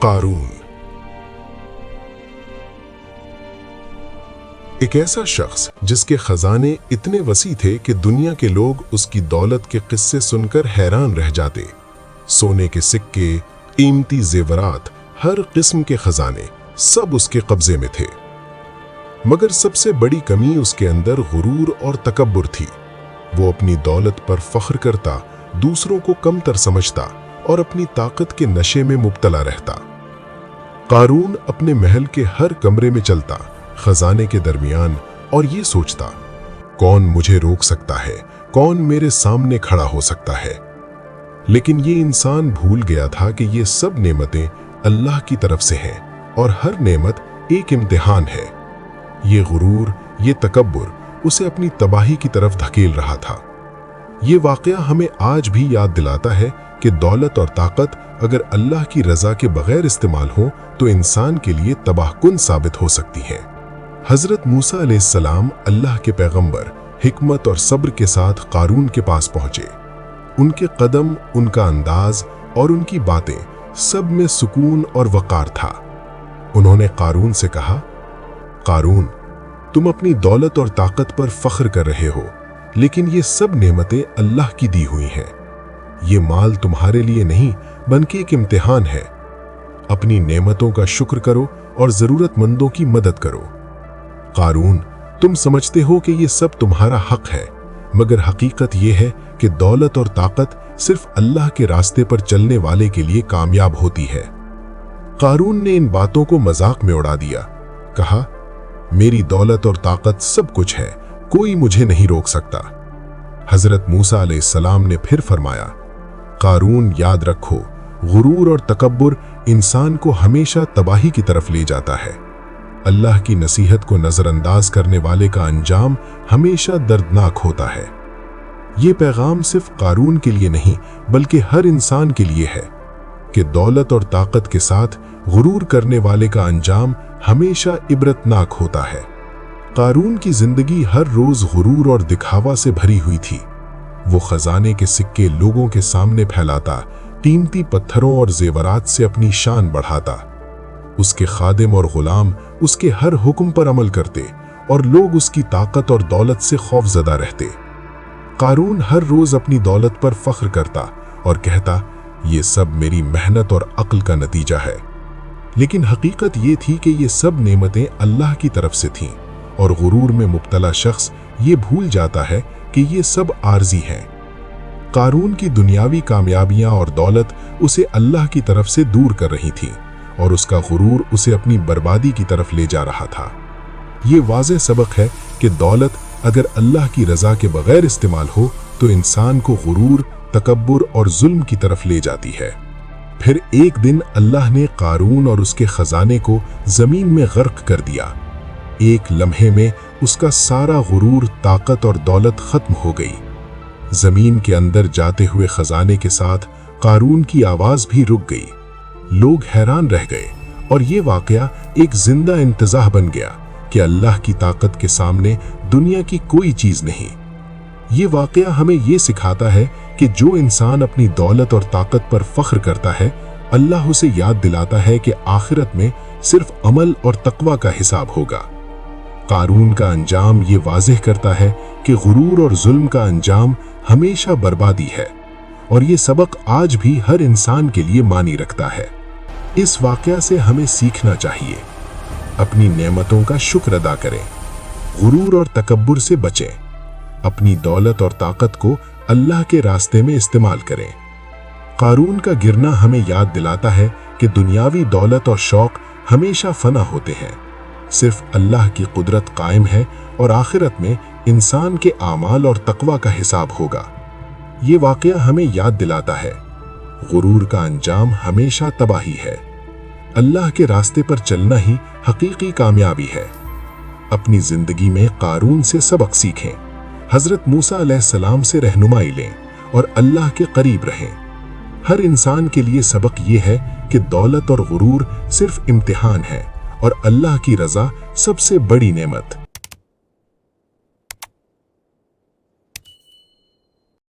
قارون ایک ایسا شخص جس کے خزانے اتنے وسیع تھے کہ دنیا کے لوگ اس کی دولت کے قصے سن کر حیران رہ جاتے۔ سونے کے سکے، قیمتی زیورات، ہر قسم کے خزانے سب اس کے قبضے میں تھے، مگر سب سے بڑی کمی اس کے اندر غرور اور تکبر تھی۔ وہ اپنی دولت پر فخر کرتا، دوسروں کو کم تر سمجھتا اور اپنی طاقت کے نشے میں مبتلا رہتا۔ قارون اپنے محل کے ہر کمرے میں چلتا، خزانے کے درمیان، اور یہ سوچتا، کون مجھے روک سکتا ہے، کون میرے سامنے کھڑا ہو سکتا ہے۔ لیکن یہ انسان بھول گیا تھا کہ یہ سب نعمتیں اللہ کی طرف سے ہیں اور ہر نعمت ایک امتحان ہے۔ یہ غرور، یہ تکبر اسے اپنی تباہی کی طرف دھکیل رہا تھا۔ یہ واقعہ ہمیں آج بھی یاد دلاتا ہے کہ دولت اور طاقت اگر اللہ کی رضا کے بغیر استعمال ہوں تو انسان کے لیے تباہ کن ثابت ہو سکتی ہیں۔ حضرت موسیٰ علیہ السلام اللہ کے پیغمبر حکمت اور صبر کے ساتھ قارون کے پاس پہنچے۔ ان کے قدم، ان کا انداز اور ان کی باتیں سب میں سکون اور وقار تھا۔ انہوں نے قارون سے کہا، قارون، تم اپنی دولت اور طاقت پر فخر کر رہے ہو، لیکن یہ سب نعمتیں اللہ کی دی ہوئی ہیں۔ یہ مال تمہارے لیے نہیں بلکہ ایک امتحان ہے۔ اپنی نعمتوں کا شکر کرو اور ضرورت مندوں کی مدد کرو۔ قارون، تم سمجھتے ہو کہ یہ سب تمہارا حق ہے، مگر حقیقت یہ ہے کہ دولت اور طاقت صرف اللہ کے راستے پر چلنے والے کے لیے کامیاب ہوتی ہے۔ قارون نے ان باتوں کو مذاق میں اڑا دیا، کہا، میری دولت اور طاقت سب کچھ ہے، کوئی مجھے نہیں روک سکتا۔ حضرت موسیٰ علیہ السلام نے پھر فرمایا، قارون، یاد رکھو، غرور اور تکبر انسان کو ہمیشہ تباہی کی طرف لے جاتا ہے۔ اللہ کی نصیحت کو نظر انداز کرنے والے کا انجام ہمیشہ دردناک ہوتا ہے۔ یہ پیغام صرف قارون کے لیے نہیں بلکہ ہر انسان کے لیے ہے کہ دولت اور طاقت کے ساتھ غرور کرنے والے کا انجام ہمیشہ عبرتناک ہوتا ہے۔ قارون کی زندگی ہر روز غرور اور دکھاوا سے بھری ہوئی تھی۔ وہ خزانے کے سکے لوگوں کے سامنے پھیلاتا، قیمتی پتھروں اور زیورات سے اپنی شان بڑھاتا۔ اس کے خادم اور غلام اس کے ہر حکم پر عمل کرتے اور لوگ اس کی طاقت اور دولت سے خوف زدہ رہتے۔ قارون ہر روز اپنی دولت پر فخر کرتا اور کہتا، یہ سب میری محنت اور عقل کا نتیجہ ہے۔ لیکن حقیقت یہ تھی کہ یہ سب نعمتیں اللہ کی طرف سے تھیں، اور غرور میں مبتلا شخص یہ بھول جاتا ہے کہ یہ سب عارضی ہیں۔ قارون کی دنیاوی کامیابیاں اور دولت اسے اللہ کی طرف سے دور کر رہی تھیں، اور اس کا غرور اسے اپنی بربادی کی طرف لے جا رہا تھا۔ یہ واضح سبق ہے کہ دولت اگر اللہ کی رضا کے بغیر استعمال ہو تو انسان کو غرور، تکبر اور ظلم کی طرف لے جاتی ہے۔ پھر ایک دن اللہ نے قارون اور اس کے خزانے کو زمین میں غرق کر دیا۔ ایک لمحے میں اس کا سارا غرور، طاقت اور دولت ختم ہو گئی۔ زمین کے اندر جاتے ہوئے خزانے کے ساتھ قارون کی آواز بھی رک گئی۔ لوگ حیران رہ گئے، اور یہ واقعہ ایک زندہ انتزاہ بن گیا کہ اللہ کی طاقت کے سامنے دنیا کی کوئی چیز نہیں۔ یہ واقعہ ہمیں یہ سکھاتا ہے کہ جو انسان اپنی دولت اور طاقت پر فخر کرتا ہے، اللہ اسے یاد دلاتا ہے کہ آخرت میں صرف عمل اور تقوی کا حساب ہوگا۔ قارون کا انجام یہ واضح کرتا ہے کہ غرور اور ظلم کا انجام ہمیشہ بربادی ہے، اور یہ سبق آج بھی ہر انسان کے لیے معنی رکھتا ہے۔ اس واقعہ سے ہمیں سیکھنا چاہیے، اپنی نعمتوں کا شکر ادا کریں، غرور اور تکبر سے بچیں، اپنی دولت اور طاقت کو اللہ کے راستے میں استعمال کریں۔ قارون کا گرنا ہمیں یاد دلاتا ہے کہ دنیاوی دولت اور شوق ہمیشہ فنا ہوتے ہیں، صرف اللہ کی قدرت قائم ہے، اور آخرت میں انسان کے اعمال اور تقوی کا حساب ہوگا۔ یہ واقعہ ہمیں یاد دلاتا ہے، غرور کا انجام ہمیشہ تباہی ہے، اللہ کے راستے پر چلنا ہی حقیقی کامیابی ہے۔ اپنی زندگی میں قارون سے سبق سیکھیں، حضرت موسیٰ علیہ السلام سے رہنمائی لیں، اور اللہ کے قریب رہیں۔ ہر انسان کے لیے سبق یہ ہے کہ دولت اور غرور صرف امتحان ہے، اور اللہ کی رضا سب سے بڑی نعمت۔